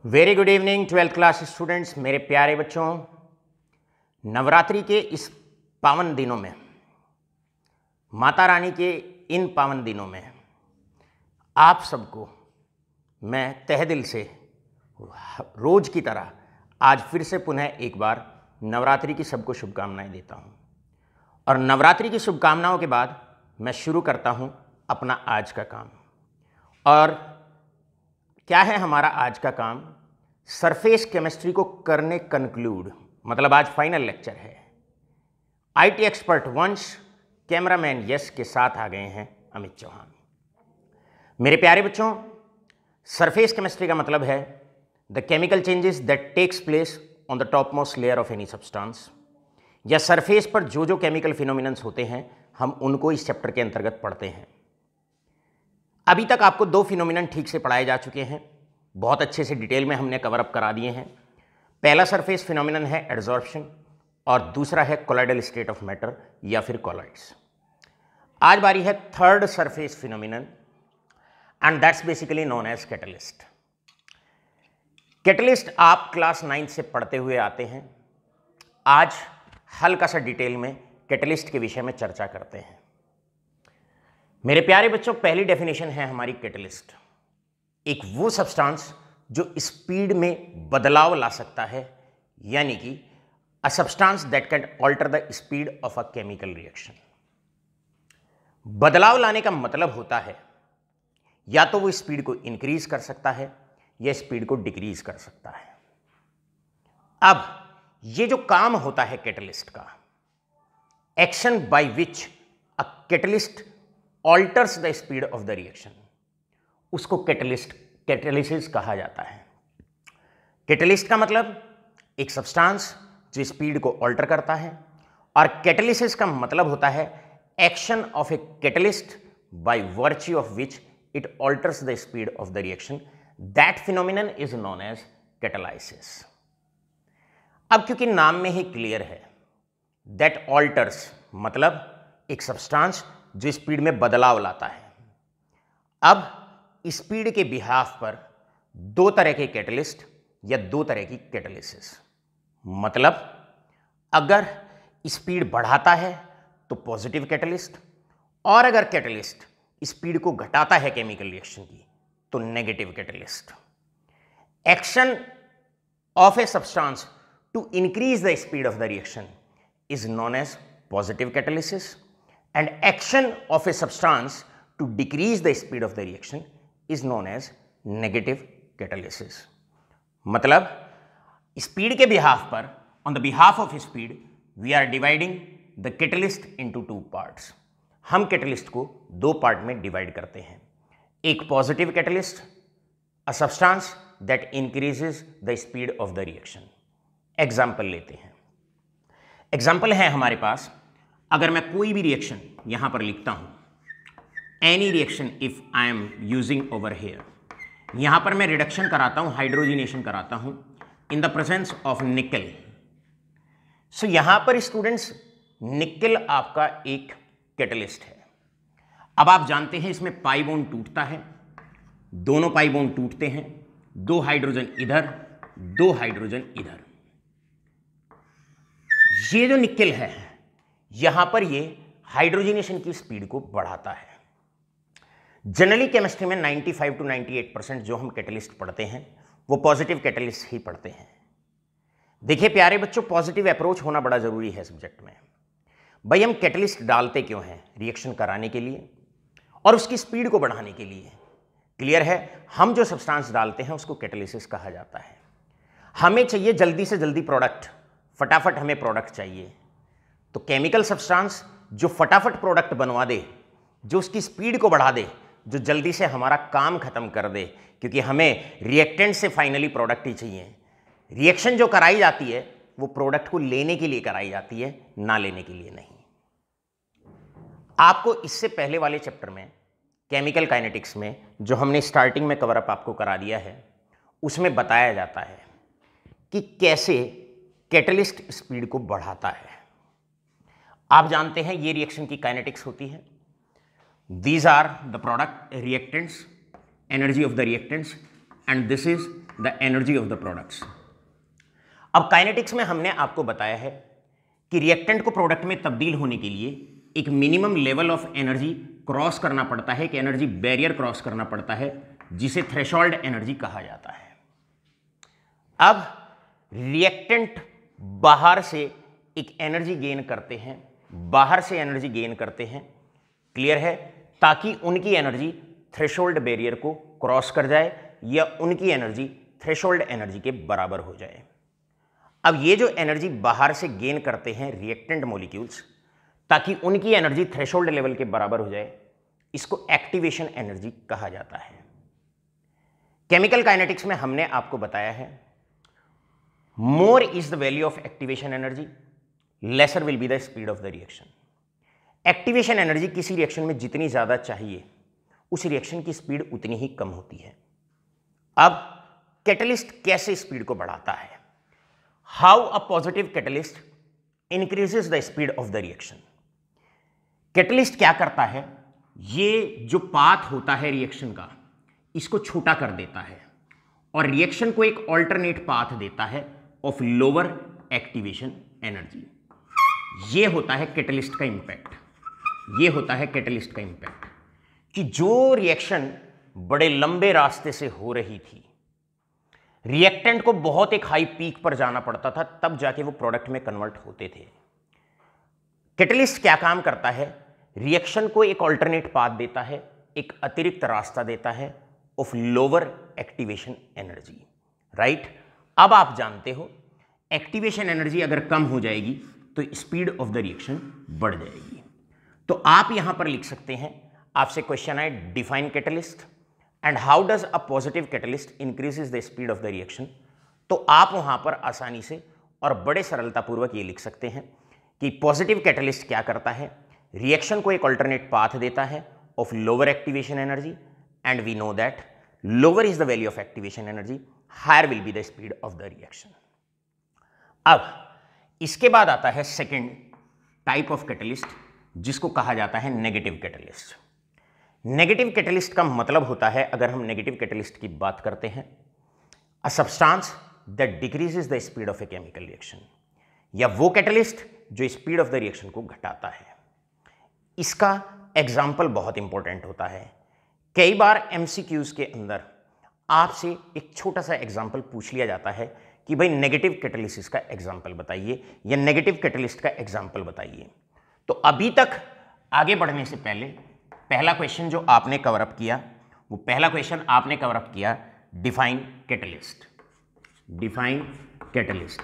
Very good evening 12th class students. मेरे प्यारे बच्चों, नवरात्रि के इस पावन दिनों में, माता रानी के इन पावन दिनों में आप सबको मैं तहे दिल से रोज की तरह आज फिर से पुनः एक बार नवरात्रि की सबको शुभकामनाएं देता हूं। और नवरात्रि की शुभकामनाओं के बाद मैं शुरू करता हूं अपना आज का काम। और क्या है हमारा आज का काम? सरफेस केमिस्ट्री को करने कंक्लूड, मतलब आज फाइनल लेक्चर है। आईटी एक्सपर्ट वंश, कैमरामैन यश के साथ आ गए हैं अमित चौहान। मेरे प्यारे बच्चों, सरफेस केमिस्ट्री का मतलब है the chemical changes that takes place on the top most layer of any substance, या सरफेस पर जो जो केमिकल फिनोमिनन्स होते हैं हम उनको इस चैप्टर के अंतर्गत पढ़ते हैं। अभी तक आपको दो फिनोमिनन ठीक से पढ़ाए जा चुके हैं, बहुत अच्छे से डिटेल में हमने कवर अप करा दिए हैं। पहला सरफेस फिनोमिनन है एडजॉर्प्शन और दूसरा है कोलॉइडल स्टेट ऑफ मैटर या फिर कोलॉइड्स। आज बारी है third surface phenomenon and that's basically known as catalyst. Catalyst आप क्लास 9 से पढ़ते हुए आते हैं। आज हल्का सा डिटेल में कैटलिस्ट के विषय में चर्चा करते हैं। मेरे प्यारे बच्चों, पहली डेफिनेशन है हमारी कैटलिस्ट, एक वो सब्सटेंस जो स्पीड में बदलाव ला सकता है, यानी कि a substance that can alter the speed of a chemical reaction. बदलाव लाने का मतलब होता है या तो वो स्पीड को इंक्रीज कर सकता है या स्पीड को डिक्रीज कर सकता है। अब ये जो काम होता है कैटलिस्ट का, action by which a catalyst alters the speed of the reaction, उसको कैटलिसिस कहा जाता है। कैटलिस्ट का मतलब एक सब्सटेंस जो स्पीड को ऑल्टर करता है, और कैटलिसिस का मतलब होता है action of a catalyst by virtue of which it alters the speed of the reaction. That phenomenon is known as catalysis. अब क्योंकि नाम में ही क्लियर है दैट ऑल्टर्स, मतलब एक सब्सटेंस जो स्पीड में बदलाव लाता है। अब स्पीड के बिहाफ पर दो तरह के कैटलिस्ट या दो तरह की कैटालिसिस, मतलब अगर स्पीड बढ़ाता है तो पॉजिटिव कैटलिस्ट, और अगर कैटलिस्ट स्पीड को घटाता है केमिकल रिएक्शन की तो negative catalyst. Action of a substance to increase the speed of the reaction is known as positive catalysis, and action of a substance to decrease the speed of the reaction is known as negative catalysis। मतलब speed के behalf पर, on the behalf of speed, we are dividing the catalyst into two parts। हम catalyst को दो part में divide करते हैं। एक positive catalyst, a substance that increases the speed of the reaction. Example लेते हैं। एग्जाम्पल है हमारे पास, अगर मैं कोई भी रिएक्शन यहां पर लिखता हूं, any reaction if I am using over here, यहां पर मैं रिडक्शन कराता हूं, हाइड्रोजिनेशन कराता हूं इन द प्रेजेंस ऑफ निकल। सो यहां पर स्टूडेंट्स निकल आपका एक कैटलिस्ट है। अब आप जानते हैं इसमें पाई बॉन्ड टूटता है, दोनों पाई बॉन्ड टूटते हैं, दो हाइड्रोजन इधर, दो हाइड्रोजन इधर। ये जो निकेल है यहां पर ये हाइड्रोजनेशन की स्पीड को बढ़ाता है। जनरली केमिस्ट्री में 95 to 98% जो हम कैटलिस्ट पढ़ते हैं वो पॉजिटिव कैटलिस्ट ही पढ़ते हैं। देखिए प्यारे बच्चों, पॉजिटिव अप्रोच होना बड़ा जरूरी है सब्जेक्ट में। भाई हम कैटलिस्ट डालते क्यों हैं? रिएक्शन कराने के लिए और उसकी स्पीड को बढ़ाने के लिए। क्लियर है? हम जो सब्सटेंस डालते हैं उसको कैटालिसिस कहा जाता है। हमें चाहिए जल्दी से जल्दी प्रोडक्ट, फटाफट हमें प्रोडक्ट चाहिए, तो केमिकल सब्सटेंस जो फटाफट प्रोडक्ट बनवा दे, जो उसकी स्पीड को बढ़ा दे, जो जल्दी से हमारा काम खत्म कर दे, क्योंकि हमें रिएक्टेंट से फाइनली प्रोडक्ट ही चाहिए। रिएक्शन जो कराई जाती है वो प्रोडक्ट को लेने के लिए कराई जाती है, ना लेने के लिए नहीं। आपको इससे पहले वाले चैप्टर में केमिकल काइनेटिक्स में जो हमने स्टार्टिंग में कवर अप आपको करा दिया है, उसमें बताया जाता है कि कैसे कैटलिस्ट स्पीड को बढ़ाता है। आप जानते हैं ये रिएक्शन की काइनेटिक्स होती है। These are the product reactants, energy of the reactants, and this is the energy of the products. अब काइनेटिक्स में हमने आपको बताया है कि रिएक्टेंट को प्रोडक्ट में तब्दील होने के लिए एक minimum level of energy cross करना पड़ता है, कि एनर्जी बैरियर क्रॉस करना पड़ता है, जिसे थ्रेशोल्ड एनर्जी कहा जाता है। अब रिएक्टेंट बाहर से एक एनर्जी गेन करते हैं, बाहर से एनर्जी गेन करते हैं, क्लियर है, ताकि उनकी एनर्जी थ्रेशोल्ड बैरियर को क्रॉस कर जाए या उनकी एनर्जी थ्रेशोल्ड एनर्जी के बराबर हो जाए। अब ये जो एनर्जी बाहर से गेन करते हैं रिएक्टेंट मॉलिक्यूल्स, ताकि उनकी एनर्जी थ्रेशोल्ड लेवल के बराबर हो जाए, इसको एक्टिवेशन एनर्जी कहा जाता है। केमिकल काइनेटिक्स में हमने आपको बताया है more is the value of activation energy, laser will be the speed of the reaction. Activation energy किसी रिएक्शन में जितनी ज्यादा चाहिए, उस रिएक्शन की स्पीड उतनी ही कम होती है। अब कैटलिस्ट कैसे स्पीड को बढ़ाता है? How a positive catalyst increases the speed of the reaction. Catalyst क्या करता है, ये जो पाथ होता है रिएक्शन का, इसको छोटा कर देता है और रिएक्शन को एक ऑल्टरनेट पाथ देता है ऑफ लोअर एक्टिवेशन एनर्जी। ये होता है कैटलिस्ट का इंपैक्ट, ये होता है कैटलिस्ट का इंपैक्ट, कि जो रिएक्शन बड़े लंबे रास्ते से हो रही थी, रिएक्टेंट को बहुत एक हाई पीक पर जाना पड़ता था, तब जाके वो प्रोडक्ट में कन्वर्ट होते थे। कैटलिस्ट क्या काम करता है, रिएक्शन को एक ऑल्टरनेट पाथ देता है, एक अतिरिक्त रास्ता देता है of lower activation energy, right. अब आप जानते हो एक्टिवेशन एनर्जी अगर कम हो जाएगी तो स्पीड ऑफ द रिएक्शन बढ़ जाएगी। तो आप यहां पर लिख सकते हैं, आपसे क्वेश्चन है define catalyst and how does a positive catalyst increases the speed of the reaction. तो आप वहां पर आसानी से और बड़े सरलतापूर्वक ये लिख सकते हैं कि पॉजिटिव कैटलिस्ट क्या करता है, रिएक्शन को एक ऑल्टरनेट पाथ देता है of lower activation energy, and we know that lower is the value of activation energy, higher will be the speed of the reaction. अब इसके बाद आता है सेकेंड टाइप ऑफ कैटलिस्ट, जिसको कहा जाता है नेगेटिव कैटलिस्ट। नेगेटिव कैटलिस्ट का मतलब होता है, अगर हम नेगेटिव कैटलिस्ट की बात करते हैं, अ substance that decreases the speed of a chemical reaction, या वो कैटलिस्ट जो स्पीड ऑफ द रिएक्शन को घटाता है। इसका एग्जाम्पल बहुत इंपॉर्टेंट होता है। कई बार एमसीक्यूज के अंदर आपसे एक छोटा सा एग्जाम्पल पूछ लिया जाता है कि भाई नेगेटिव कैटलिसिस का एग्जाम्पल बताइए या नेगेटिव कैटलिस्ट का एग्जाम्पल बताइए। तो अभी तक आगे बढ़ने से पहले पहला क्वेश्चन जो आपने कवर अप किया, वो पहला क्वेश्चन आपने कवर अप किया डिफाइन कैटलिस्ट। डिफाइन कैटलिस्ट,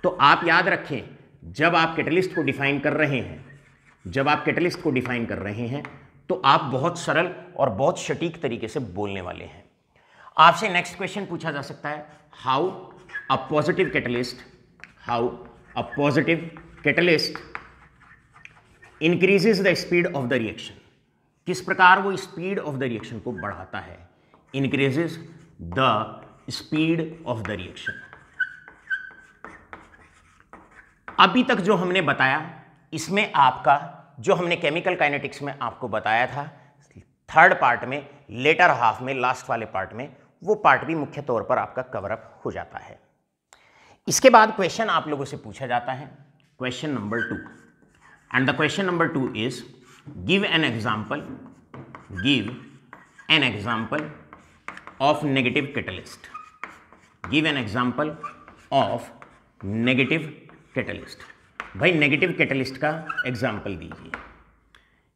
तो आप याद रखें, जब आप कैटलिस्ट को डिफाइन कर रहे हैं, जब आप कैटलिस्ट को डिफाइन कर रहे हैं, तो आप बहुत सरल और बहुत सटीक तरीके से बोलने वाले हैं। आपसे नेक्स्ट क्वेश्चन पूछा जा सकता है, how a positive catalyst, how a positive catalyst increases the speed of the reaction. किस प्रकार वो स्पीड ऑफ द रिएक्शन को बढ़ाता है, increases the speed of the reaction. अभी तक जो हमने बताया, इसमें आपका जो हमने केमिकल काइनेटिक्स में आपको बताया था, थर्ड पार्ट में, लेटर हाफ में, लास्ट वाले पार्ट में, वो पार्ट भी मुख्य तौर पर आपका कवर अप हो जाता है। इसके बाद क्वेश्चन आप लोगों से पूछा जाता है, question number 2, and the question number 2 is give an example, give an example of negative catalyst, give an example of negative catalyst. भाई नेगेटिव कैटलिस्ट का एग्जाम्पल दीजिए।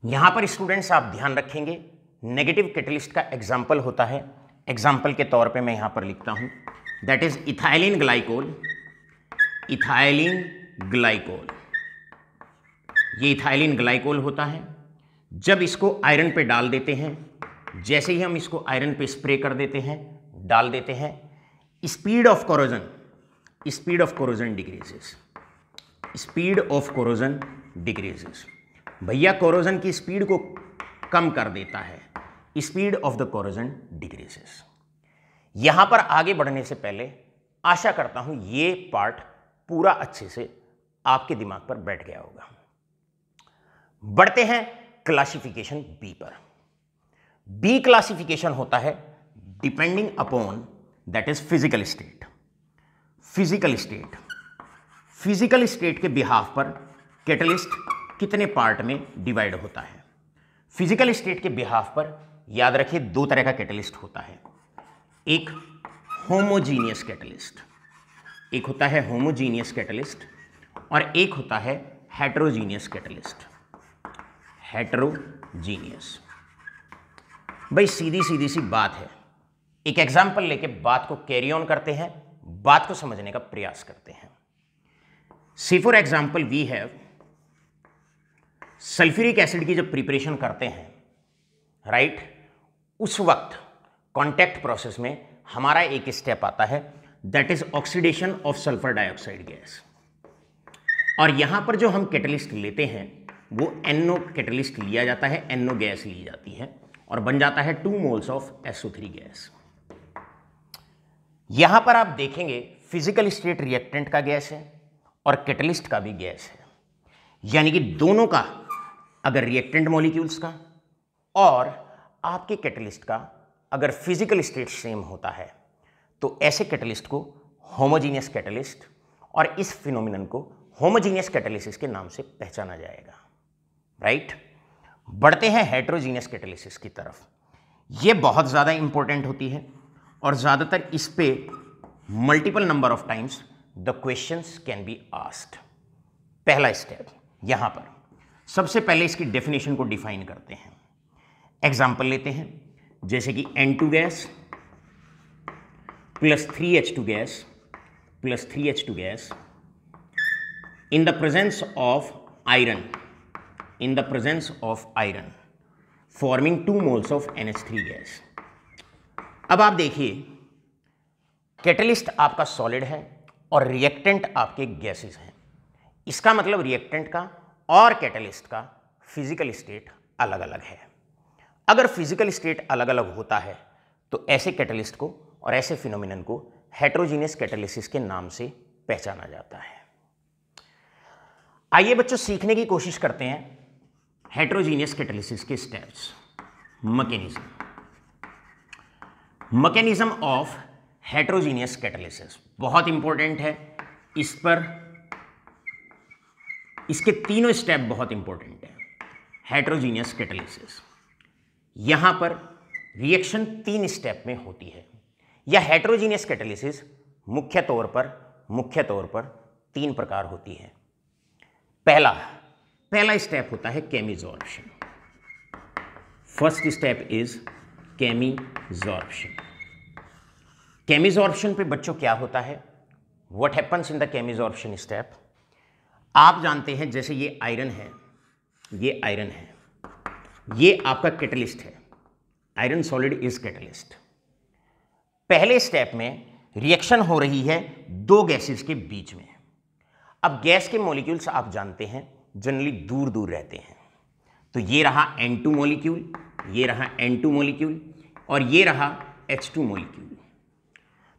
यहां पर स्टूडेंट्स आप ध्यान रखेंगे, नेगेटिव कैटलिस्ट का एग्जाम्पल होता है, एग्जाम्पल के तौर पे मैं यहां पर लिखता हूं, that is ethylene glycol, ethylene glycol. ये इथाइलिन ग्लाइकोल होता है। जब इसको आयरन पे डाल देते हैं, जैसे ही हम इसको आयरन पे स्प्रे कर देते हैं, डाल देते हैं, speed of corrosion, speed of corrosion decreases, speed of corrosion decreases. भैया कोरोजन की स्पीड को कम कर देता है, speed of the corrosion decreases. यहां पर आगे बढ़ने से पहले आशा करता हूं ये पार्ट पूरा अच्छे से आपके दिमाग पर बैठ गया होगा। बढ़ते हैं क्लासिफिकेशन बी पर। बी क्लासिफिकेशन होता है depending upon that is physical state. Physical state, physical state के बिहाफ पर कैटलिस्ट कितने पार्ट में डिवाइड होता है? फिजिकल स्टेट के बिहाफ पर याद रखिए दो तरह का कैटलिस्ट होता है। एक होमोजीनियस कैटलिस्ट, एक होता है होमोजीनियस कैटलिस्ट और एक होता है हेटेरोजीनियस कैटलिस्ट। हेटेरोजीनियस, भाई सीधी सीधी सी बात है। एक एग्जांपल लेके बात को कैरी ऑन करते हैं, बात को समझने का प्रयास करते हैं। See for example we have sulphuric acid की जब प्रिपरेशन करते हैं, राइट, उस वक्त कॉन्टैक्ट प्रोसेस में हमारा एक स्टेप आता है, that is oxidation of sulphur dioxide gas. और यहां पर जो हम कैटलिस्ट लेते हैं वो NO कैटलिस्ट लिया जाता है, NO गैस ली जाती है और बन जाता है 2 मोल्स ऑफ SO3 गैस। यहां पर आप देखेंगे फिजिकल स्टेट रिएक्टेंट का गैस है और कैटलिस्ट का भी गैस है, यानी कि दोनों का अगर रिएक्टेंट मॉलिक्यूल्स का और आपके कैटलिस्ट का अगर फिजिकल स्टेट सेम होता है तो ऐसे कैटलिस्ट को होमोजीनियस कैटलिस्ट और इस फिनोमिनन को होमोजीनियस कैटालिसिस के नाम से पहचाना जाएगा, राइट। बढ़ते हैं हेटेरोजीनियस कैटालिसिस की तरफ। ये बहुत ज़्यादा इंपॉर्टेंट होती है और ज़्यादातर इस पे multiple number of times the questions can be asked. पहला स्टेप यहाँ पर सबसे पहले इसकी डेफिनेशन को डिफाइन करते हैं। एग्जाम्पल लेते हैं, जैसे कि N2 gas plus 3H2 gas plus 3H2 gas in the presence of iron, in the presence of iron forming 2 moles of NH3 gas। अब आप देखिए कैटलिस्ट आपका सॉलिड है और रिएक्टेंट आपके गैसेस हैं। इसका मतलब रिएक्टेंट का और कैटलिस्ट का फिजिकल स्टेट अलग अलग है। अगर फिजिकल स्टेट अलग अलग होता है तो ऐसे कैटलिस्ट को और ऐसे फिनोमिनन को हेटेरोजीनियस कैटालिसिस के नाम से पहचाना जाता है। आइए बच्चों सीखने की कोशिश करते हैं हेटेरोजीनियस कैटालिसिस के steps. Mechanism of heterogeneous catalysis बहुत इंपॉर्टेंट है। इस पर इसके तीनों स्टेप बहुत इंपॉर्टेंट है। हेटेरोजीनियस कैटालिसिस, यहां पर रिएक्शन 3 स्टेप में होती है। यह हेटेरोजीनियस कैटालिसिस मुख्य तौर पर 3 प्रकार होती है। पहला स्टेप होता है chemisorption. First step is chemisorption. Chemisorption पे बच्चों क्या होता है, what happens in the chemisorption step? आप जानते हैं जैसे ये आयरन है, ये आयरन है, ये आपका कैटलिस्ट है। Iron solid is catalyst. पहले स्टेप में रिएक्शन हो रही है 2 गैसेस के बीच में। अब गैस के मॉलिक्यूल्स आप जानते हैं जनरली दूर दूर रहते हैं, तो ये रहा N2 मॉलिक्यूल, ये रहा N2 मॉलिक्यूल और ये रहा H2 मॉलिक्यूल।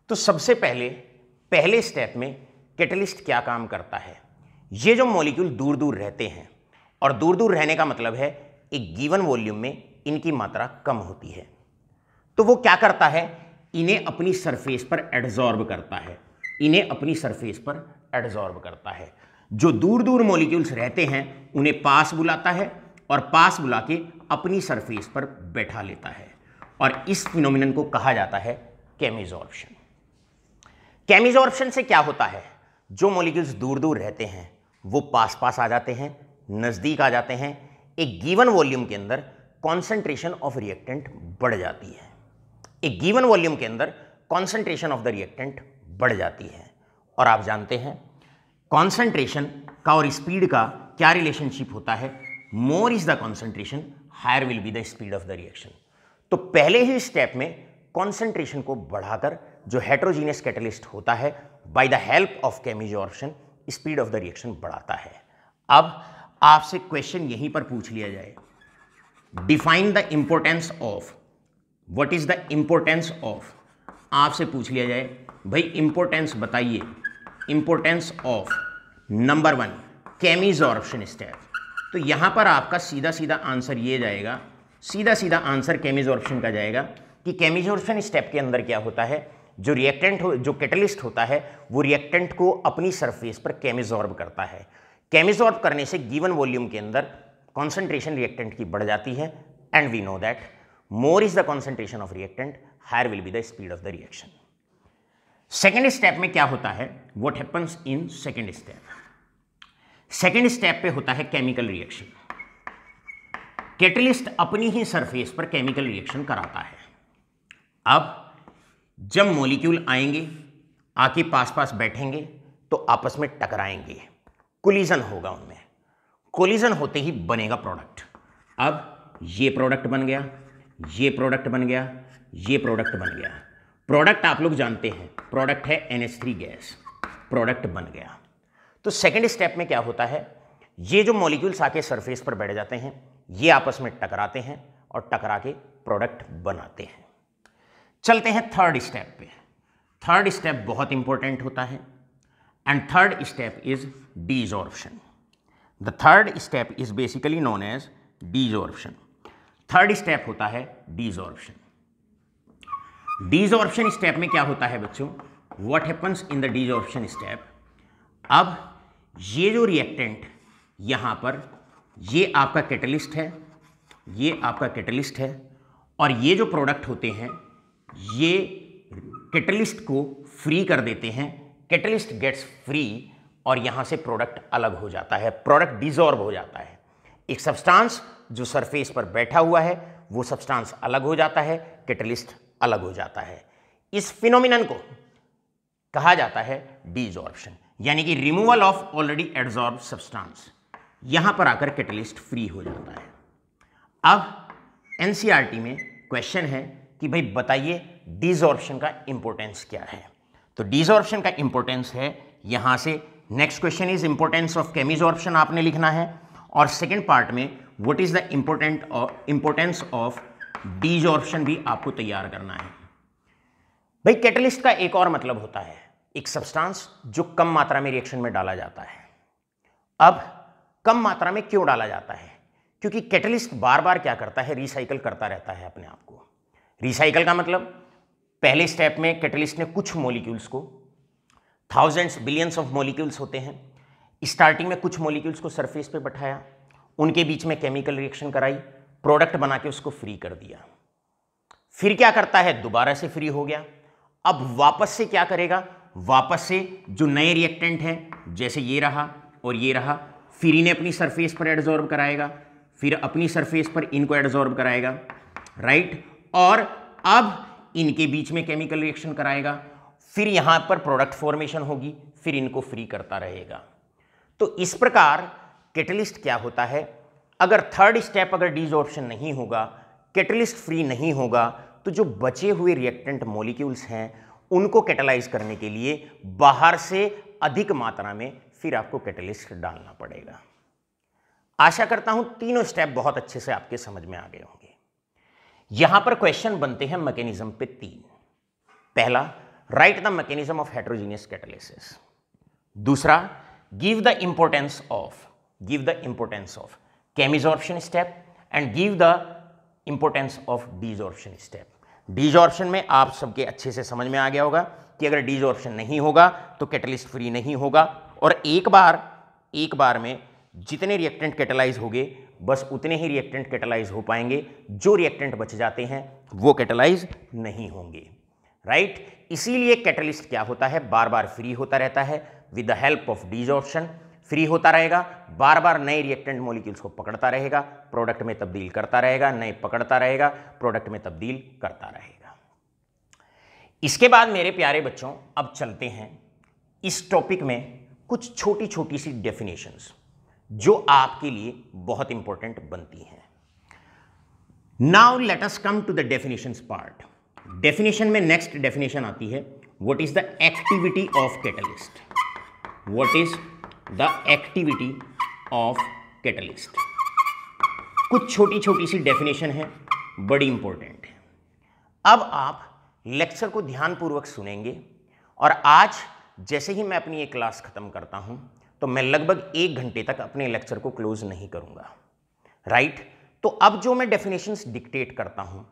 तो सबसे पहले स्टेप में कैटलिस्ट क्या काम करता है, ये जो मॉलिक्यूल दूर दूर रहते हैं और दूर दूर रहने का मतलब है एक गिवन वॉल्यूम में इनकी मात्रा कम होती है, तो वो क्या करता है, इन्हें अपनी सरफेस पर एडजॉर्ब करता है, इन्हें अपनी सरफेस पर एडजॉर्ब करता है। जो दूर दूर मॉलिक्यूल्स रहते हैं उन्हें पास बुलाता है और पास बुला के अपनी सरफेस पर बैठा लेता है और इस फिनोमिनन को कहा जाता है केमिजॉर्प्शन। केमिजॉर्प्शन से क्या होता है, जो मॉलिक्यूल्स दूर दूर रहते हैं वो पास पास आ जाते हैं, नज़दीक आ जाते हैं। एक गिवन वॉल्यूम के अंदर कॉन्सेंट्रेशन ऑफ रिएक्टेंट बढ़ जाती है, एक गिवन वॉल्यूम के अंदर कॉन्सेंट्रेशन ऑफ द रिएक्टेंट बढ़ जाती है। और आप जानते हैं कॉन्सेंट्रेशन का और स्पीड का क्या रिलेशनशिप होता है, more is the concentration higher will be the speed of the reaction. तो पहले ही स्टेप में कॉन्सेंट्रेशन को बढ़ाकर जो हेटेरोजीनियस कैटलिस्ट होता है by the help of chemisorption speed of the reaction बढ़ाता है। अब आपसे क्वेश्चन यहीं पर पूछ लिया जाए, define the importance of, what is the importance of, आपसे पूछ लिया जाए भाई इंपॉर्टेंस बताइए, इंपॉर्टेंस ऑफ नंबर 1 केमिजॉर्प्शन स्टेप। तो यहां पर आपका सीधा सीधा आंसर ये जाएगा, सीधा सीधा आंसर केमिजॉर्प्शन का जाएगा कि केमिजॉर्प्शन स्टेप के अंदर क्या होता है, जो जो कैटलिस्ट होता है वो रिएक्टेंट को अपनी सरफेस पर केमिसॉर्ब करता है। केमिसॉर्ब करने से गिवन वॉल्यूम के अंदर कॉन्सेंट्रेशन रिएक्टेंट की बढ़ जाती है, and we know that more is the concentration of reactant, higher will be the speed of the reaction. Second step में क्या होता है, what happens in second step? Second step पे होता है केमिकल रिएक्शन। कैटलिस्ट अपनी ही सरफेस पर केमिकल रिएक्शन कराता है। अब जब मॉलिक्यूल आएंगे, आके पास पास बैठेंगे तो आपस में टकराएंगे, कोलिजन होगा उनमें। कोलिजन होते ही बनेगा प्रोडक्ट। अब ये प्रोडक्ट बन गया, ये प्रोडक्ट बन गया, ये प्रोडक्ट बन गया। प्रोडक्ट आप लोग जानते हैं, प्रोडक्ट है NH3 गैस, प्रोडक्ट बन गया। तो सेकेंड स्टेप में क्या होता है, ये जो मॉलिक्यूल्स आके सरफेस पर बैठ जाते हैं, ये आपस में टकराते हैं और टकरा के प्रोडक्ट बनाते हैं। चलते हैं थर्ड स्टेप पे। थर्ड स्टेप बहुत इंपॉर्टेंट होता है, and third step is desorption. The third step is basically known as desorption. Third step होता है डीजॉर्प्शन। डीजॉर्प्शन स्टेप में क्या होता है बच्चों, what happens in the desorption step? अब ये जो रिएक्टेंट यहां पर, ये आपका कैटलिस्ट है, ये आपका कैटलिस्ट है, और ये जो प्रोडक्ट होते हैं ये कैटलिस्ट को फ्री कर देते हैं। कैटलिस्ट गेट्स फ्री और यहां से प्रोडक्ट अलग हो जाता है, प्रोडक्ट डिसॉल्व हो जाता है। एक सब्सटेंस जो सरफेस पर बैठा हुआ है वो सब्सटेंस अलग हो जाता है, कैटलिस्ट अलग हो जाता है। इस फिनोमिनन को कहा जाता है डीजॉर्प्शन, यानी कि removal of already adsorb substance. यहां पर आकर कैटलिस्ट फ्री हो जाता है। अब एनसीईआरटी में क्वेश्चन है कि भाई बताइए डीजॉर्प्शन का इंपॉर्टेंस क्या है। तो डीजॉर्प्शन का इंपॉर्टेंस है, यहां से next question is importance of chemisorption आपने लिखना है, और सेकेंड पार्ट में what is the importance of desorption भी आपको तैयार करना है। भाई कैटलिस्ट का एक और मतलब होता है, एक सब्सटेंस जो कम मात्रा में रिएक्शन में डाला जाता है। अब कम मात्रा में क्यों डाला जाता है? क्योंकि कैटलिस्ट बार बार क्या करता है, रिसाइकल करता रहता है अपने आप को। रिसाइकल का मतलब पहले स्टेप में कैटलिस्ट ने कुछ मॉलिक्यूल्स को, थाउजेंड्स बिलियंस ऑफ मॉलिक्यूल्स होते हैं, स्टार्टिंग में कुछ मॉलिक्यूल्स को सरफेस पे बैठाया, उनके बीच में केमिकल रिएक्शन कराई, प्रोडक्ट बना के उसको फ्री कर दिया। फिर क्या करता है, दोबारा से फ्री हो गया। अब वापस से क्या करेगा, वापस से जो नए रिएक्टेंट हैं जैसे ये रहा और ये रहा, फिर इन्हें अपनी सरफेस पर एडजॉर्ब कराएगा, फिर अपनी सरफेस पर इनको एडजॉर्ब कराएगा, राइट, और अब इनके बीच में केमिकल रिएक्शन कराएगा, फिर यहां पर प्रोडक्ट फॉर्मेशन होगी, फिर इनको फ्री करता रहेगा। तो इस प्रकार कैटलिस्ट क्या होता है, अगर थर्ड स्टेप अगर डीजॉर्प्शन नहीं होगा, कैटलिस्ट फ्री नहीं होगा, तो जो बचे हुए रिएक्टेंट मॉलिक्यूल्स हैं उनको कैटलाइज करने के लिए बाहर से अधिक मात्रा में फिर आपको कैटलिस्ट डालना पड़ेगा। आशा करता हूं तीनों स्टेप बहुत अच्छे से आपके समझ में आ गए होंगे। यहां पर क्वेश्चन बनते हैं मैकेनिज्म पे 3। पहला, write the mechanism of heterogeneous catalysis. दूसरा, give the importance of chemisorption step and give the importance of desorption step. Desorption में आप सबके अच्छे से समझ में आ गया होगा कि अगर डीजॉर्प्शन नहीं होगा तो कैटलिस्ट फ्री नहीं होगा, और एक बार में जितने रिएक्टेंट कैटलाइज होंगे बस उतने ही रिएक्टेंट कैटलाइज हो पाएंगे, जो रिएक्टेंट बच जाते हैं वो कैटलाइज नहीं होंगे, राइट। इसीलिए कैटलिस्ट क्या होता है, बार बार फ्री होता रहता है with the help of desorption, free होता रहेगा, बार बार नए रिएक्टेंट मॉलिक्यूल्स को पकड़ता रहेगा, प्रोडक्ट में तब्दील करता रहेगा, नए पकड़ता रहेगा, प्रोडक्ट में तब्दील करता रहेगा। इसके बाद मेरे प्यारे बच्चों अब चलते हैं इस टॉपिक में कुछ छोटी छोटी सी डेफिनेशंस जो आपके लिए बहुत इंपॉर्टेंट बनती हैं। Now let us come to the definitions part. Definition में नेक्स्ट डेफिनेशन आती है, what is the activity of catalyst. What is the activity of catalyst. कुछ छोटी छोटी सी डेफिनेशन है, बड़ी इंपॉर्टेंट है। अब आप लेक्चर को ध्यानपूर्वक सुनेंगे, और आज जैसे ही मैं अपनी ये क्लास खत्म करता हूं तो मैं लगभग 1 घंटे तक अपने लेक्चर को क्लोज नहीं करूंगा, राइट। तो अब जो मैं डेफिनेशंस डिक्टेट करता हूं,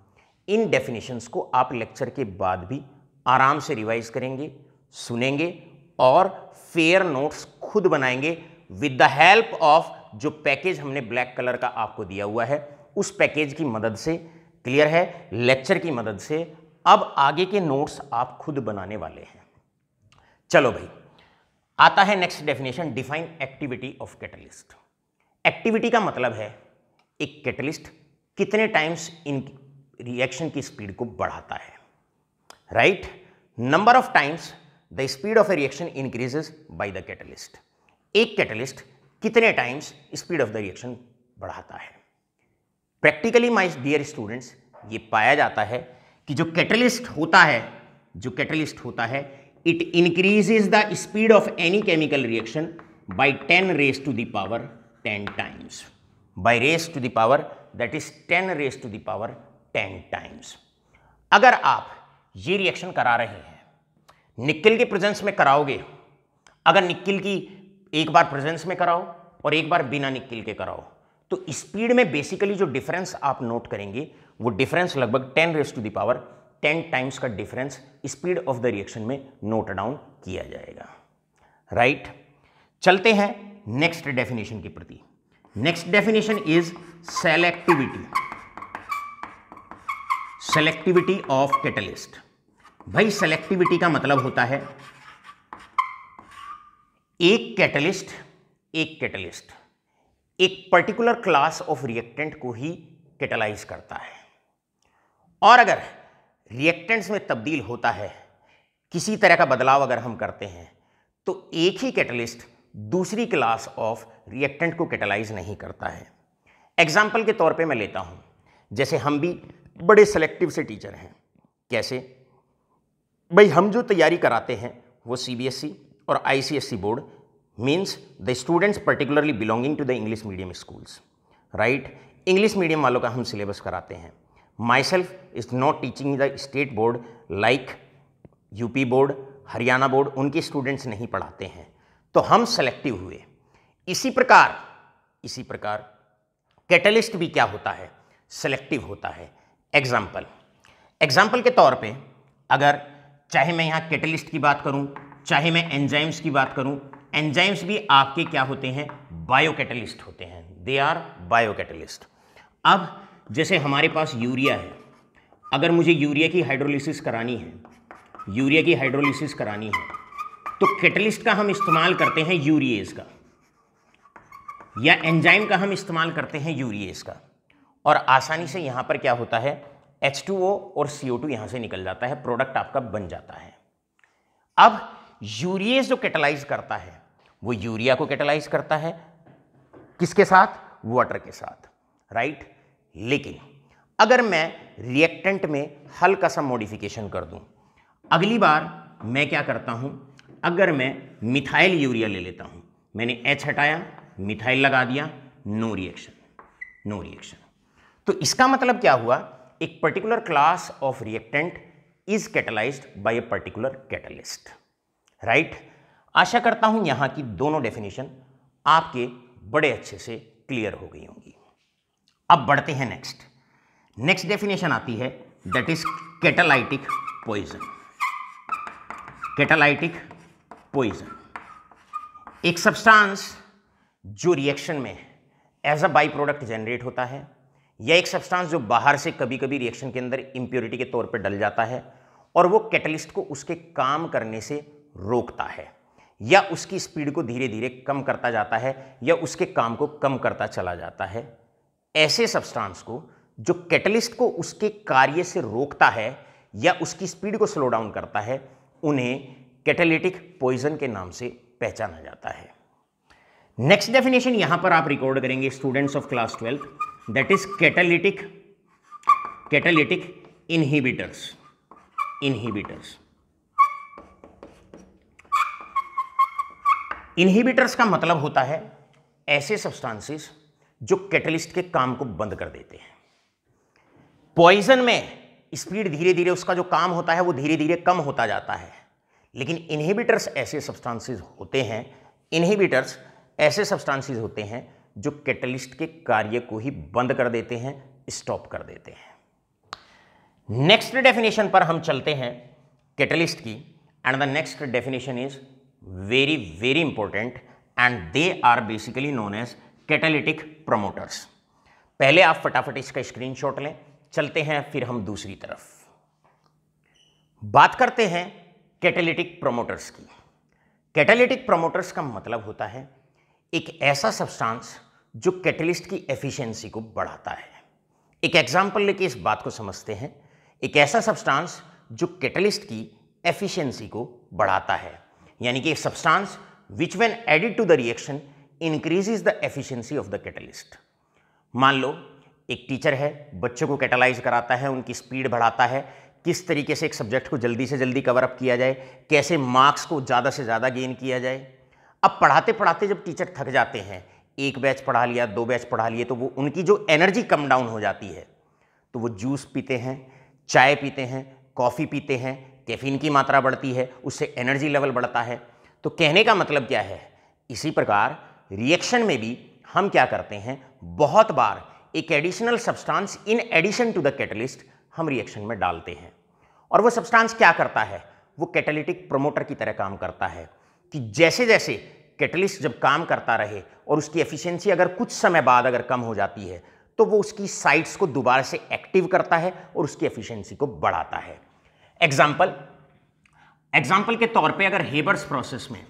इन डेफिनेशंस को आप लेक्चर के बाद भी आराम से रिवाइज करेंगे, सुनेंगे और फेयर नोट्स खुद बनाएंगे विद द हेल्प ऑफ जो पैकेज हमने ब्लैक कलर का आपको दिया हुआ है, उस पैकेज की मदद से। क्लियर है? लेक्चर की मदद से अब आगे के नोट्स आप खुद बनाने वाले हैं। चलो भाई, आता है next definition, define activity of catalyst. Activity का मतलब है एक कैटलिस्ट कितने टाइम्स इन रिएक्शन की स्पीड को बढ़ाता है। Right? Number of times the speed of A reaction increases by the catalyst. एक कैटलिस्ट कितने times speed of the reaction बढ़ाता है। प्रैक्टिकली माय डियर स्टूडेंट्स, ये पाया जाता है कि जो कैटलिस्ट होता है it increases the speed of any chemical reaction by 10 raise to the power 10 times, by raise to the power that is 10 raise to the power 10 times. अगर आप ये रिएक्शन करा रहे हैं, निकेल के प्रेजेंस में कराओगे, अगर निकेल की एक बार प्रेजेंस में कराओ और एक बार बिना निकेल के कराओ, तो स्पीड में बेसिकली जो डिफरेंस आप नोट करेंगे वो डिफरेंस लगभग 10 raise to the power 10 times का difference speed of the reaction में नोट डाउन किया जाएगा। राइट? चलते हैं नेक्स्ट डेफिनेशन के प्रति। Next definition is selectivity. Selectivity of catalyst. भाई सेलेक्टिविटी का मतलब होता है एक कैटलिस्ट एक पर्टिकुलर क्लास ऑफ रिएक्टेंट को ही कैटलाइज करता है, और अगर रिएक्टेंट्स में तब्दील होता है, किसी तरह का बदलाव अगर हम करते हैं, तो एक ही कैटलिस्ट दूसरी क्लास ऑफ रिएक्टेंट को कैटलाइज नहीं करता है। एग्जाम्पल के तौर पे मैं लेता हूं, जैसे हम भी बड़े सेलेक्टिव से टीचर हैं। कैसे? भाई हम जो तैयारी कराते हैं वो CBSE और ICSE बोर्ड, means the students particularly belonging to the English medium schools. Right? English medium वालों का हम सिलेबस कराते हैं। Myself is not teaching the state board like UP board, Haryana board, उनके स्टूडेंट्स नहीं पढ़ाते हैं, तो हम सेलेक्टिव हुए। इसी प्रकार कैटलिस्ट भी क्या होता है? सेलेक्टिव होता है। एग्जाम्पल के तौर पे अगर चाहे मैं यहाँ कैटलिस्ट की बात करूँ, चाहे मैं एंजाइम्स की बात करूँ, एंजाइम्स भी आपके क्या होते हैं? बायो कैटलिस्ट होते हैं। They are bio catalyst. अब जैसे हमारे पास यूरिया है, अगर मुझे यूरिया की हाइड्रोलिसिस करानी है, तो कैटलिस्ट का हम इस्तेमाल करते हैं यूरिएज का, या एंजाइम का हम इस्तेमाल करते हैं यूरिएज का, और आसानी से यहाँ पर क्या होता है? H2O और CO2 यहाँ से निकल जाता है, प्रोडक्ट आपका बन जाता है। अब यूरिएज जो कैटलाइज करता है वो यूरिया को कैटलाइज करता है, किसके साथ? वाटर के साथ। राइट? लेकिन अगर मैं रिएक्टेंट में हल्का सा मॉडिफिकेशन कर दूं, अगली बार मैं क्या करता हूं? अगर मैं मिथाइल यूरिया ले लेता हूं, मैंने H हटाया, मिथाइल लगा दिया, नो रिएक्शन। तो इसका मतलब क्या हुआ? एक particular class of reactant is catalysed by a particular catalyst. Right? आशा करता हूं यहां की दोनों डेफिनेशन आपके बड़े अच्छे से क्लियर हो गई होंगी। अब बढ़ते हैं नेक्स्ट डेफिनेशन आती है, दैट इज कैटालाइटिक पॉइजन। एक सब्सटेंस जो रिएक्शन में as a by product generate होता है, या एक सब्सटेंस जो बाहर से कभी कभी रिएक्शन के अंदर इंप्योरिटी के तौर पर डल जाता है और वो कैटलिस्ट को उसके काम करने से रोकता है, या उसकी स्पीड को धीरे धीरे कम करता जाता है, या उसके काम को कम करता चला जाता है। ऐसे सब्सटेंस को जो कैटलिस्ट को उसके कार्य से रोकता है या उसकी स्पीड को स्लो डाउन करता है, उन्हें कैटालिटिक पॉइजन के नाम से पहचाना जाता है। नेक्स्ट डेफिनेशन यहां पर आप रिकॉर्ड करेंगे students of class 12, that is catalytic inhibitors. Inhibitors का मतलब होता है ऐसे सब्सटेंसेस जो कैटलिस्ट के काम को बंद कर देते हैं। पॉइजन में स्पीड धीरे धीरे उसका जो काम होता है वो धीरे धीरे कम होता जाता है, लेकिन इनहिबिटर्स ऐसे सब्सटेंसेस होते हैं जो कैटलिस्ट के कार्य को ही बंद कर देते हैं, स्टॉप कर देते हैं। नेक्स्ट डेफिनेशन पर हम चलते हैं, कैटलिस्ट की, and the next definition is very very important, and they are basically known as catalytic promoters. पहले आप फटाफट इसका स्क्रीनशॉट लें, चलते हैं फिर हम दूसरी तरफ बात करते हैं कैटालिटिक प्रमोटर्स की। कैटालिटिक प्रमोटर्स का मतलब होता है एक ऐसा सब्सटेंस जो कैटलिस्ट की एफिशिएंसी को बढ़ाता है। एक एग्जांपल लेके इस बात को समझते हैं। एक ऐसा सब्सटेंस जो कैटलिस्ट की एफिशिएंसी को बढ़ाता है, यानी कि एक substance which when added to the reaction increases the efficiency of the catalyst. मान लो एक टीचर है, बच्चों को कैटालाइज कराता है, उनकी स्पीड बढ़ाता है, किस तरीके से एक सब्जेक्ट को जल्दी से जल्दी कवर अप किया जाए, कैसे मार्क्स को ज़्यादा से ज़्यादा गेन किया जाए। अब पढ़ाते पढ़ाते जब टीचर थक जाते हैं, एक बैच पढ़ा लिया, 2 बैच पढ़ा लिए, तो वो उनकी जो एनर्जी कम डाउन हो जाती है, तो वो जूस पीते हैं, चाय पीते हैं, कॉफ़ी पीते हैं, कैफीन की मात्रा बढ़ती है, उससे एनर्जी लेवल बढ़ता है। तो कहने का मतलब क्या है, इसी प्रकार रिएक्शन में भी हम क्या करते हैं, बहुत बार एक additional substance in addition to the catalyst हम रिएक्शन में डालते हैं, और वो सब्सटेंस क्या करता है, वो कैटालिटिक प्रमोटर की तरह काम करता है कि जैसे जैसे कैटलिस्ट जब काम करता रहे और उसकी एफिशिएंसी अगर कुछ समय बाद अगर कम हो जाती है, तो वो उसकी साइट्स को दोबारा से एक्टिव करता है और उसकी एफिशिएंसी को बढ़ाता है। एग्जाम्पल के तौर पे अगर हेबर्स प्रोसेस में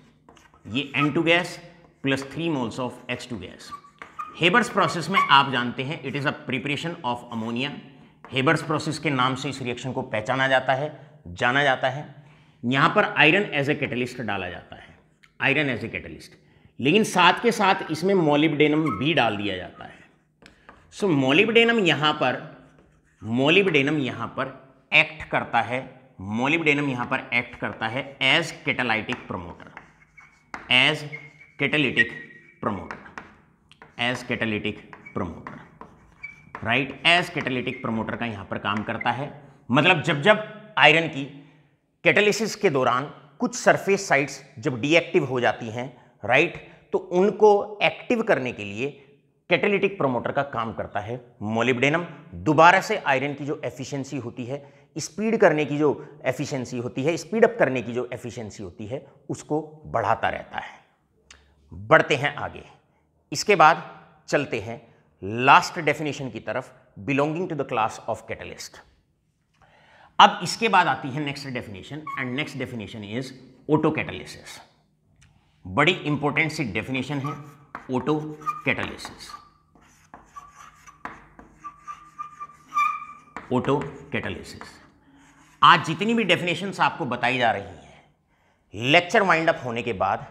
ये N2 gas plus 3 moles of H2 gas, Haber's process में आप जानते हैं it is a preparation of ammonia. Haber's process के नाम से इस रिएक्शन को पहचाना जाता है, जाना जाता है। यहां पर आयरन एज ए कैटलिस्ट डाला जाता है, आयरन एज ए कैटलिस्ट, लेकिन साथ के साथ इसमें मोलिब्डेनम भी डाल दिया जाता है। सो मोलिब्डेनम यहां पर एक्ट करता है, मोलिब्डेनम यहां पर एक्ट करता है as catalytic promoter, as catalytic promoter, right, as catalytic promoter का यहां पर काम करता है। मतलब जब जब आयरन की कैटालिसिस के दौरान कुछ सरफेस साइट्स जब डीएक्टिव हो जाती हैं, राइट, तो उनको एक्टिव करने के लिए कैटालिटिक प्रमोटर का काम करता है मोलिब्डेनम। दोबारा से आयरन की जो एफिशिएंसी होती है, स्पीड करने की जो एफिशिएंसी होती है, स्पीड अप करने की जो एफिशिएंसी होती है, उसको बढ़ाता रहता है। बढ़ते हैं आगे, इसके बाद चलते हैं लास्ट डेफिनेशन की तरफ, belonging to the class of catalyst. अब इसके बाद आती है next definition, and next definition is auto catalysis. बड़ी इंपॉर्टेंट सी डेफिनेशन है ऑटो कैटालिसिस। ऑटो कैटालिसिस, आज जितनी भी डेफिनेशंस आपको बताई जा रही हैं, लेक्चर वाइंड अप होने के बाद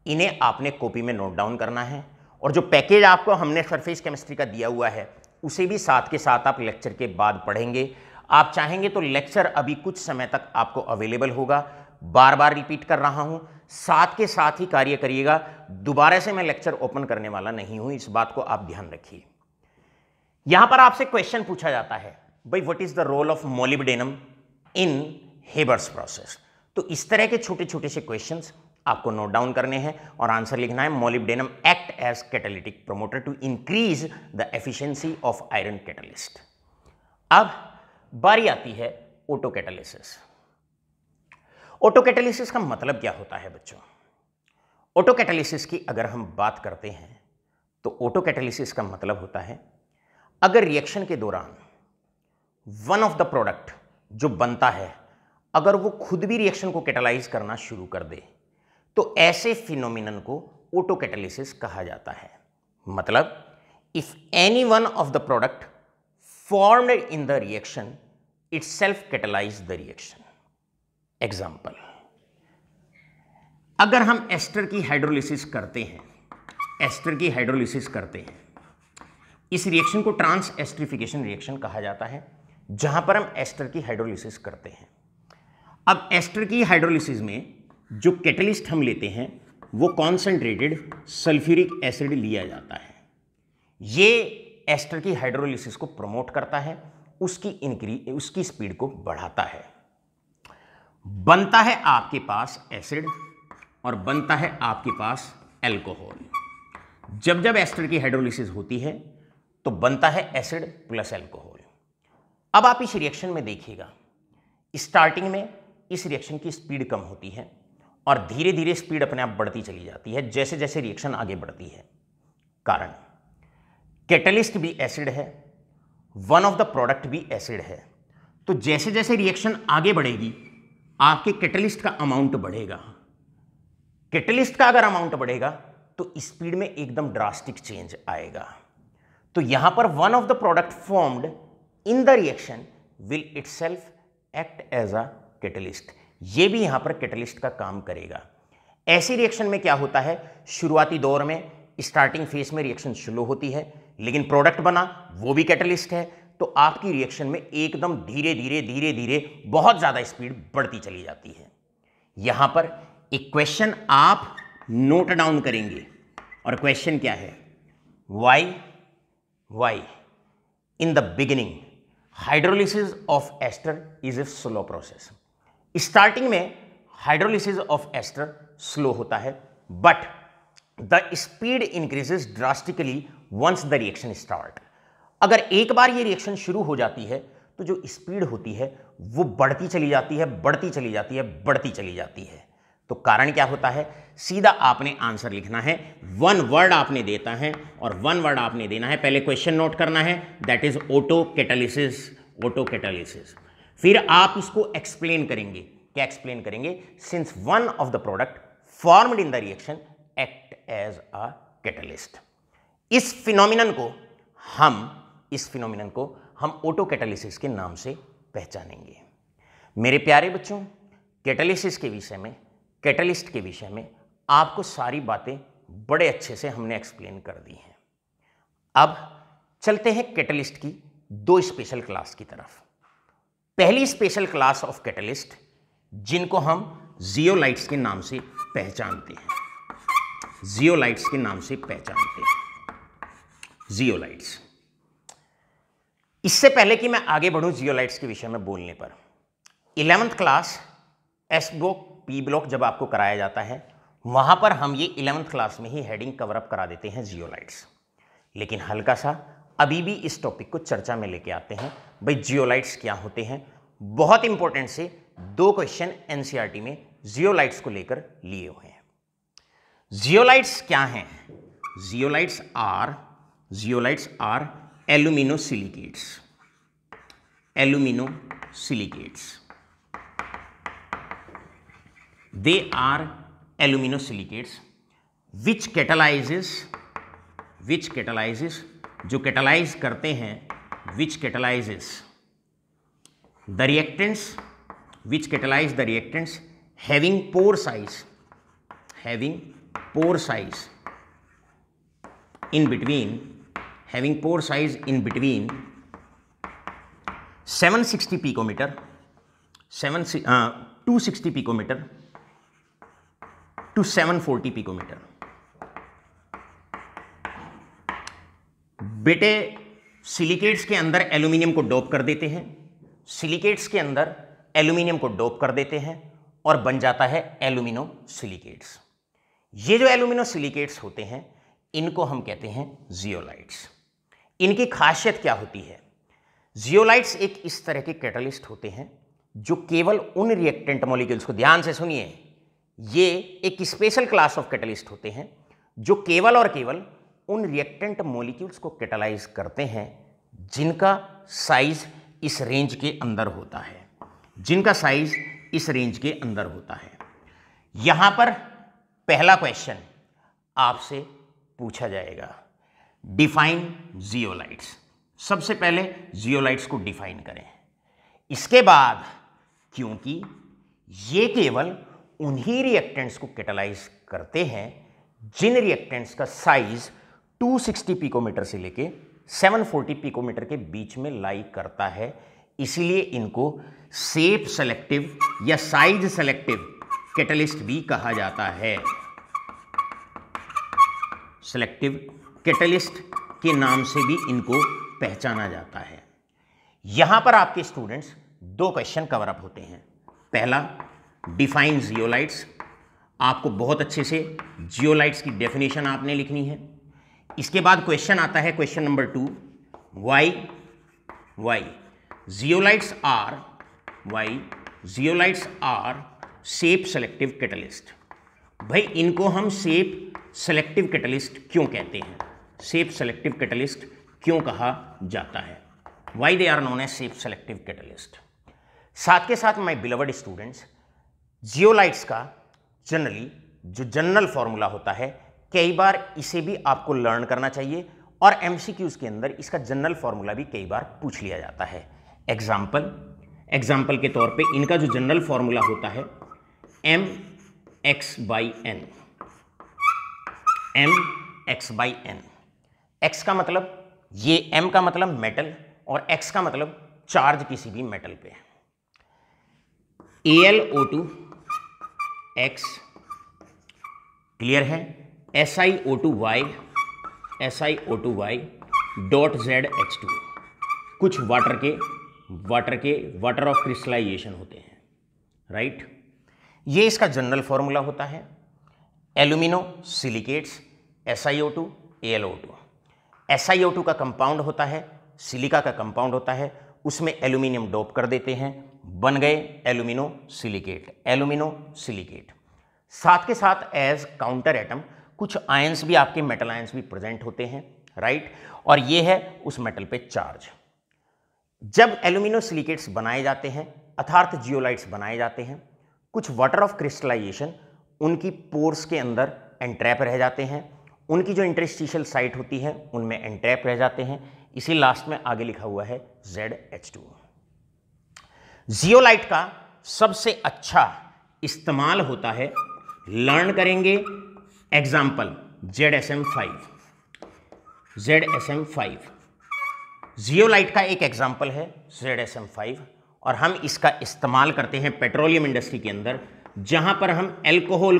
इन्हें आपने कॉपी में नोट डाउन करना है, और जो पैकेज आपको हमने सरफेस केमिस्ट्री का दिया हुआ है उसे भी साथ के साथ आप लेक्चर के बाद पढ़ेंगे। आप चाहेंगे तो लेक्चर अभी कुछ समय तक आपको अवेलेबल होगा, बार बार रिपीट कर रहा हूं, साथ के साथ ही कार्य करिएगा। दोबारा से मैं लेक्चर ओपन करने वाला नहीं हूं, इस बात को आप ध्यान रखिए। यहां पर आपसे क्वेश्चन पूछा जाता है, भाई what is the role of molybdenum in Haber's process. तो इस तरह के छोटे छोटे से क्वेश्चंस आपको नोट डाउन करने हैं और आंसर लिखना है। Molybdenum act as catalytic promoter to increase the efficiency of iron catalyst. अब बारी आती है ऑटो कैटालिसिस। ऑटो कैटालिसिस का मतलब क्या होता है बच्चों? ऑटो कैटालिसिस की अगर हम बात करते हैं तो ऑटो कैटालिसिस का मतलब होता है अगर रिएक्शन के दौरान वन ऑफ द प्रोडक्ट जो बनता है, अगर वो खुद भी रिएक्शन को कैटालाइज करना शुरू कर दे, तो ऐसे फिनोमिनन को ऑटो कैटालिसिस कहा जाता है। मतलब if any one of the product formed in the reaction itself catalyze the reaction. Example, अगर हम एस्टर की हाइड्रोलिसिस करते हैं, इस रिएक्शन को ट्रांस एस्टरिफिकेशन रिएक्शन कहा जाता है, जहां पर हम एस्टर की हाइड्रोलिसिस करते हैं। अब एस्टर की हाइड्रोलिसिस में जो कैटलिस्ट हम लेते हैं वो कॉन्सेंट्रेटेड सल्फ्यूरिक एसिड लिया जाता है। ये एस्टर की हाइड्रोलिसिस को प्रमोट करता है, उसकी स्पीड को बढ़ाता है। बनता है आपके पास एसिड और बनता है आपके पास एल्कोहल। जब जब एस्टर की हाइड्रोलिसिस होती है तो बनता है एसिड प्लस एल्कोहल। अब आप इस रिएक्शन में देखिएगा, स्टार्टिंग में इस रिएक्शन की स्पीड कम होती है और धीरे धीरे स्पीड अपने आप बढ़ती चली जाती है जैसे जैसे रिएक्शन आगे बढ़ती है। कारण कैटलिस्ट भी एसिड है, वन ऑफ द प्रोडक्ट भी एसिड है, तो जैसे जैसे रिएक्शन आगे बढ़ेगी आपके कैटलिस्ट का अमाउंट बढ़ेगा। कैटलिस्ट का अगर अमाउंट बढ़ेगा तो स्पीड में एकदम ड्रास्टिक चेंज आएगा। तो यहां पर one of the product formed in the reaction will itself act as a catalyst. ये भी यहां पर कैटलिस्ट का काम करेगा। ऐसी रिएक्शन में क्या होता है, शुरुआती दौर में स्टार्टिंग फेज में रिएक्शन स्लो होती है, लेकिन प्रोडक्ट बना वो भी कैटलिस्ट है, तो आपकी रिएक्शन में एकदम धीरे धीरे धीरे धीरे बहुत ज्यादा स्पीड बढ़ती चली जाती है। यहां पर एक क्वेश्चन आप नोट डाउन करेंगे और क्वेश्चन क्या है, why in the beginning hydrolysis of ester is a slow process. Starting में हाइड्रोलिसिस ऑफ एस्टर स्लो होता है, but the speed increases drastically once the reaction start. अगर एक बार ये रिएक्शन शुरू हो जाती है तो जो स्पीड होती है वो बढ़ती चली जाती है, बढ़ती चली जाती है, बढ़ती चली जाती है। तो कारण क्या होता है, सीधा आपने आंसर लिखना है, वन वर्ड आपने देता है और वन वर्ड आपने देना है। पहले क्वेश्चन नोट करना है, that is auto catalysis. Auto catalysis, फिर आप इसको एक्सप्लेन करेंगे। क्या एक्सप्लेन करेंगे, since one of the product formed in the reaction act as a catalyst. इस फिनोमिनन को हम ऑटो कैटालिसिस के नाम से पहचानेंगे। मेरे प्यारे बच्चों, कैटालिसिस के विषय में, कैटलिस्ट के विषय में आपको सारी बातें बड़े अच्छे से हमने एक्सप्लेन कर दी हैं। अब चलते हैं कैटलिस्ट की दो स्पेशल क्लास की तरफ। पहली स्पेशल क्लास ऑफ कैटलिस्ट जिनको हम जियोलाइट्स के नाम से पहचानते हैं, जियोलाइट्स के नाम से पहचानते हैं, जियोलाइट्स। इससे पहले कि मैं आगे बढ़ूं जियोलाइट्स के विषय में बोलने पर, 11th class S block P block जब आपको कराया जाता है वहां पर हम ये 11th क्लास में ही हेडिंग कवर अप करा देते हैं जियोलाइट्स। लेकिन हल्का सा अभी भी इस टॉपिक को चर्चा में लेके आते हैं, भाई जियोलाइट्स क्या होते हैं। बहुत इंपॉर्टेंट से दो क्वेश्चन एनसीईआरटी में जियोलाइट्स को लेकर लिए हुए हैं। जियोलाइट्स क्या हैं, zeolites are aluminosilicates, aluminosilicates. They are aluminosilicates which catalyzes, जो कैटालाइज करते हैं, which catalyzes the reactants, which catalyze the reactants having pore size in between 760 picometer 260 picometer to 740 picometre. बेटे सिलिकेट्स के अंदर एल्यूमिनियम को डोप कर देते हैं, सिलिकेट्स के अंदर एल्यूमिनियम को डोप कर देते हैं और बन जाता है एल्यूमिनोसिलिकेट्स। ये जो एल्यूमिनोसिलिकेट्स होते हैं इनको हम कहते हैं जियोलाइट्स। इनकी खासियत क्या होती है, जियोलाइट्स एक इस तरह के कैटलिस्ट होते हैं जो केवल उन रिएक्टेंट मॉलिक्यूल्स को, ध्यान से सुनिए, ये एक स्पेशल क्लास ऑफ कैटलिस्ट होते हैं जो केवल और केवल उन रिएक्टेंट मॉलिक्यूल्स को कैटालाइज करते हैं जिनका साइज इस रेंज के अंदर होता है, जिनका साइज इस रेंज के अंदर होता है। यहां पर पहला क्वेश्चन आपसे पूछा जाएगा, डिफाइन जियोलाइट्स। सबसे पहले जियोलाइट्स को डिफाइन करें। इसके बाद, क्योंकि ये केवल उन्हीं रिएक्टेंट्स को कैटालाइज करते हैं जिन रिएक्टेंट्स का साइज 260 पिकोमीटर से लेके 740 पिकोमीटर के बीच में लाई करता है, इसलिए इनको शेप सेलेक्टिव या साइज सेलेक्टिव कैटलिस्ट भी कहा जाता है। सेलेक्टिव कैटलिस्ट के नाम से भी इनको पहचाना जाता है। यहां पर आपके स्टूडेंट्स दो क्वेश्चन कवर अप होते हैं। पहला, डिफाइन जियोलाइट्स। आपको बहुत अच्छे से जियोलाइट्स की डेफिनेशन आपने लिखनी है। इसके बाद क्वेश्चन आता है, question number 2, why zeolites are zeolites are shape selective catalyst. भाई इनको हम सेप सेलेक्टिव कैटलिस्ट क्यों कहते हैं, सेप सेलेक्टिव कैटलिस्ट क्यों कहा जाता है, why they are known as shape selective catalyst. साथ के साथ माय बिलवड स्टूडेंट्स, जियोलाइट्स का जनरली जो जनरल फॉर्मूला होता है, कई बार इसे भी आपको लर्न करना चाहिए और एमसीक्यूज के अंदर इसका जनरल फॉर्मूला भी कई बार पूछ लिया जाता है। एग्जाम्पल के तौर पे इनका जो जनरल फॉर्मूला होता है mx/n, mx/n। x का मतलब ये m का मतलब मेटल और x का मतलब चार्ज किसी भी मेटल पे। AlO2 x क्लियर है, SiO2y डॉट ZH2 कुछ वाटर ऑफ क्रिस्टलाइजेशन होते हैं, राइट। ये इसका जनरल फॉर्मूला होता है। Alumino silicates SiO2 AlO2। SiO2 का कंपाउंड होता है, सिलिका का कंपाउंड होता है, उसमें एल्यूमिनियम डोप कर देते हैं, बन गए एल्यूमिनो सिलिकेट। साथ के साथ एज काउंटर एटम कुछ आयंस भी, आपके मेटल आयंस भी प्रेजेंट होते हैं, राइट। और ये है उस मेटल पे चार्ज। जब एल्यूमिनो सिलिकेट्स बनाए जाते हैं अर्थात जियोलाइट्स बनाए जाते हैं, कुछ वाटर ऑफ क्रिस्टलाइजेशन उनकी पोर्स के अंदर एंट्रैप रह जाते हैं, उनकी जो इंटरस्टिशियल साइट होती है उनमें एंट्रैप रह जाते हैं, इसी लास्ट में आगे लिखा हुआ है ZH2। जियोलाइट का सबसे अच्छा इस्तेमाल होता है, लर्न करेंगे एग्जाम्पल ZSM5। जियोलाइट का एक एग्जाम्पल है ZSM5 और हम इसका इस्तेमाल करते हैं पेट्रोलियम इंडस्ट्री के अंदर, जहां पर हम एल्कोहल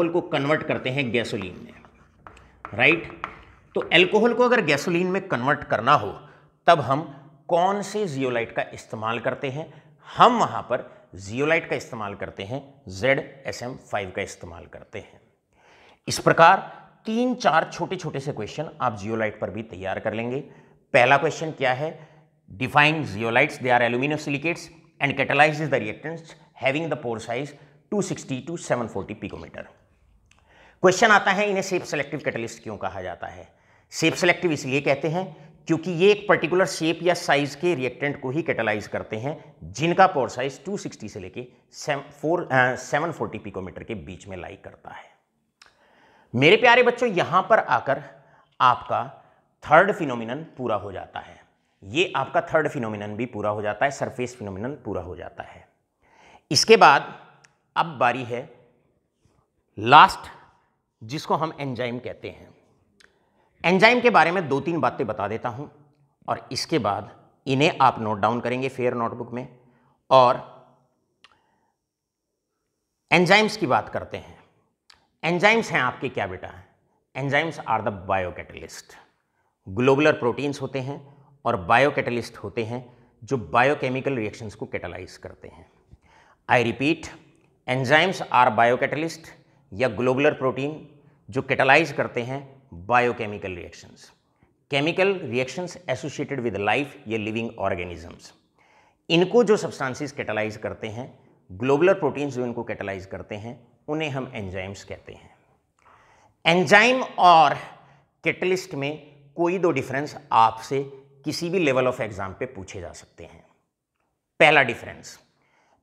को कन्वर्ट करते हैं गैसोलीन में, राइट। तो एल्कोहल को अगर गैसोलीन में कन्वर्ट करना हो तब हम कौन से जियोलाइट का इस्तेमाल करते हैं, हम वहां पर जियोलाइट का इस्तेमाल करते हैं, ZSM5 का इस्तेमाल करते हैं। इस प्रकार 3-4 छोटे से क्वेश्चन आप जियोलाइट पर भी तैयार कर लेंगे। पहला क्वेश्चन क्या है, define zeolites, they are aluminosilicates and catalyses the reactants having the pore size 260 to 740 picometre. Question आता है इन्हें सेप सेलेक्टिव कैटलिस्ट क्यों कहा जाता है। सेप सेलेक्टिव इसलिए कहते हैं क्योंकि ये एक पर्टिकुलर शेप या साइज के रिएक्टेंट को ही कैटलाइज करते हैं जिनका पोर साइज 260 से लेके 740 पिकोमीटर के बीच में लाई करता है। मेरे प्यारे बच्चों, यहां पर आकर आपका थर्ड फिनोमिनन पूरा हो जाता है। ये आपका थर्ड फिनोमिनन भी पूरा हो जाता है, सरफेस फिनोमिनन पूरा हो जाता है। इसके बाद अब बारी है लास्ट, जिसको हम एंजाइम कहते हैं। एंजाइम के बारे में 2-3 बातें बता देता हूं और इसके बाद इन्हें आप नोट डाउन करेंगे फेयर नोटबुक में। और एंजाइम्स की बात करते हैं। एंजाइम्स हैं आपके क्या बेटा, enzymes are the biocatalyst. Globular proteins होते हैं और बायोकैटलिस्ट होते हैं जो बायोकेमिकल रिएक्शंस को कैटलाइज करते हैं। I repeat, enzymes are biocatalyst या ग्लोबुलर प्रोटीन जो कैटलाइज करते हैं biochemical reactions, chemical reactions associated with life या लिविंग ऑर्गेनिजम्स। इनको जो सब्सटेंसेस कैटलाइज करते हैं, ग्लोबुलर प्रोटीन्स जो इनको कैटलाइज करते हैं, उन्हें हम एंजाइम्स कहते हैं। एंजाइम और कैटलिस्ट में कोई 2 डिफरेंस आपसे किसी भी लेवल ऑफ एग्जाम पे पूछे जा सकते हैं। पहला डिफरेंस,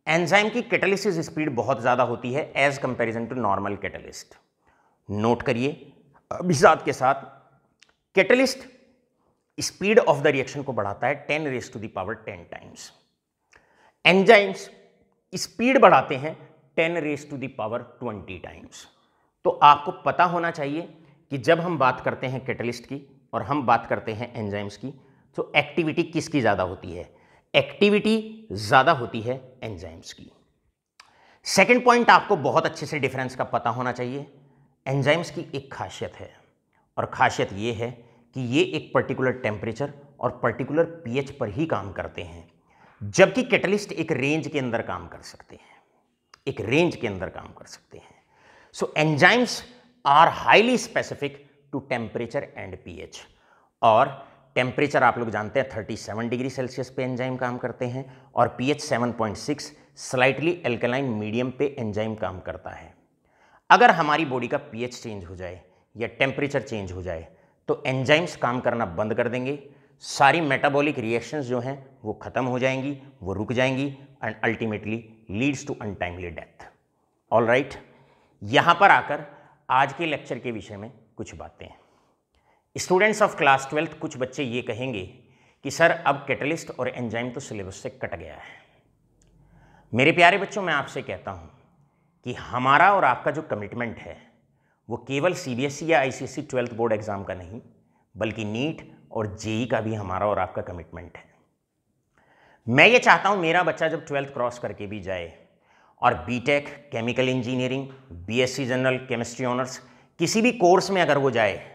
एंजाइम की कैटलिसिस स्पीड बहुत ज़्यादा होती है as comparison to normal catalyst. Note करिए अभी साथ के साथ, catalyst speed of the reaction को बढ़ाता है 10⁻10 टाइम्स। एंजाइम्स स्पीड बढ़ाते हैं 10⁻20 टाइम्स। तो आपको पता होना चाहिए कि जब हम बात करते हैं कैटलिस्ट की और हम बात करते हैं एंजाइम्स की, तो एक्टिविटी किसकी ज़्यादा होती है? एक्टिविटी ज़्यादा होती है एंजाइम्स की। सेकेंड पॉइंट, आपको बहुत अच्छे से डिफरेंस का पता होना चाहिए। एंजाइम्स की एक खासियत है और खासियत ये है कि ये एक पर्टिकुलर टेम्परेचर और पर्टिकुलर पीएच पर ही काम करते हैं, जबकि कैटलिस्ट एक रेंज के अंदर काम कर सकते हैं, एक रेंज के अंदर काम कर सकते हैं। So enzymes are highly specific to temperature and pH और टेम्परेचर आप लोग जानते हैं 37 डिग्री सेल्सियस पे एंजाइम काम करते हैं और पीएच 7.6 स्लाइटली एल्कलाइन मीडियम पे एंजाइम काम करता है। अगर हमारी बॉडी का पीएच चेंज हो जाए या टेम्परेचर चेंज हो जाए तो एंजाइम्स काम करना बंद कर देंगे, सारी मेटाबॉलिक रिएक्शंस जो हैं वो खत्म हो जाएंगी, वो रुक जाएंगी and ultimately leads to untimely death. All right, यहां पर आकर आज के लेक्चर के विषय में कुछ बातें। स्टूडेंट्स ऑफ क्लास 12 कुछ बच्चे ये कहेंगे कि सर अब कैटलिस्ट और एंजाइम तो सिलेबस से कट गया है। मेरे प्यारे बच्चों, मैं आपसे कहता हूं कि हमारा और आपका जो कमिटमेंट है वो केवल सीबीएसई या आईसीएसई 12th बोर्ड एग्जाम का नहीं, बल्कि नीट और जेई का भी हमारा और आपका कमिटमेंट है। मैं ये चाहता हूं मेरा बच्चा जब 12th क्रॉस करके भी जाए और BTech, chemical engineering, BSc general chemistry honours किसी भी कोर्स में अगर वो जाए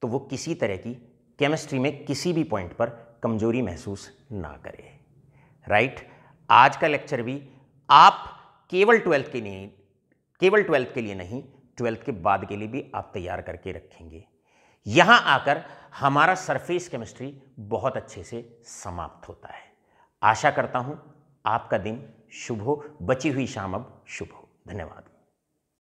तो वो किसी तरह की केमिस्ट्री में किसी भी पॉइंट पर कमजोरी महसूस ना करे। राइट, आज का लेक्चर भी आप केवल 12th के लिए नहीं, 12th के बाद के लिए भी आप तैयार करके रखेंगे। यहां आकर हमारा सरफेस केमिस्ट्री बहुत अच्छे से समाप्त होता है। आशा करता हूं आपका दिन शुभ हो, बची हुई शाम अब शुभ हो। धन्यवाद।